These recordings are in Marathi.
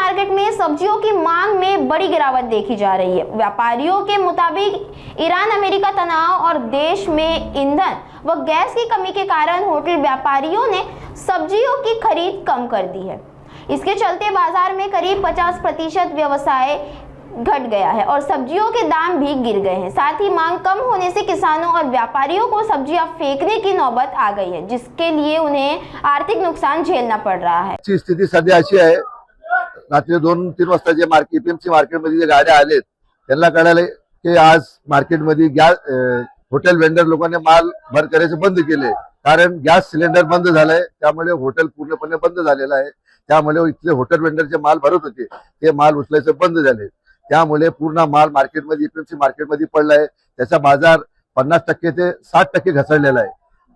मार्केट में सब्जियों की मांग में बड़ी गिरावट देखी जा रही है। व्यापारियों के मुताबिक ईरान अमेरिका तनाव और देश में ईंधन व गैस की कमी के कारण होटल व्यापारियों ने सब्जियों की खरीद कम कर दी है। इसके चलते बाजार में करीब 50% व्यवसाय घट गया है और सब्जियों के दाम भी गिर गए हैं। साथ ही मांग कम होने से किसानों और व्यापारियों को सब्जियां फेंकने की नौबत आ गई है, जिसके लिए उन्हें आर्थिक नुकसान झेलना पड़ रहा है। स्थिती सध्या अशी आहे, रात्री 2-3 वाजता जे एपीएमसी मार्केटमध्ये जे गाड्या आलेत त्यांना कळाले की आज मार्केटमध्ये गॅस हॉटेल वेंडर लोकांनी माल भर करायचं बंद केले, कारण गॅस सिलेंडर बंद झालाय। त्यामुळे हॉटेल पूर्णपणे बंद झालेलं आहे। त्यामुळे इथले हॉटेल वेंडरचे माल भरत होते ते माल उचलायचे बंद झाले। त्यामुळे पूर्ण माल मार्केटमध्ये एपीएमसी मार्केटमध्ये पडलाय। त्याचा बाजार 50% ते 60% घसरलेला आहे।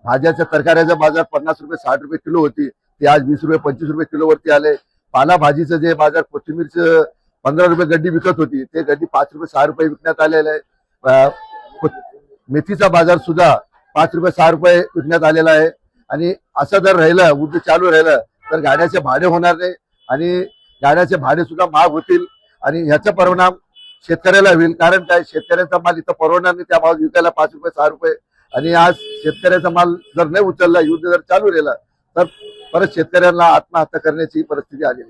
भाज्याच्या तरकाऱ्याचा बाजार 50 रुपये 60 रुपये किलो होती, ती आज 20 रुपये 25 रुपये किलो वरती आले। पालाभाजीचं जे बाजार कोथिंबीरचं 15 रुपये गड्डी विकत होती, ते गड्डी 5 रुपये 6 रुपये विकण्यात आलेलं आहे। मेथीचा बाजार सुद्धा 5 रुपये 6 रुपये विकण्यात आलेला आहे। आणि असं जर राहिलं, युद्ध चालू राहिलं तर गाड्याचे भाडे होणार नाही आणि गाड्याचे भाडे सुद्धा महाग होतील आणि ह्याचा परिणाम शेतकऱ्याला होईल। कारण काय, शेतकऱ्याचा माल इथं परवडणार नाही, त्या भावात विकायला 5 रुपये 6 रुपये। आणि आज शेतकऱ्याचा माल जर नाही उचलला, युद्ध जर चालू राहिलं तर परत शेतकऱ्यांना आत्महत्या करण्याची परिस्थिती आली।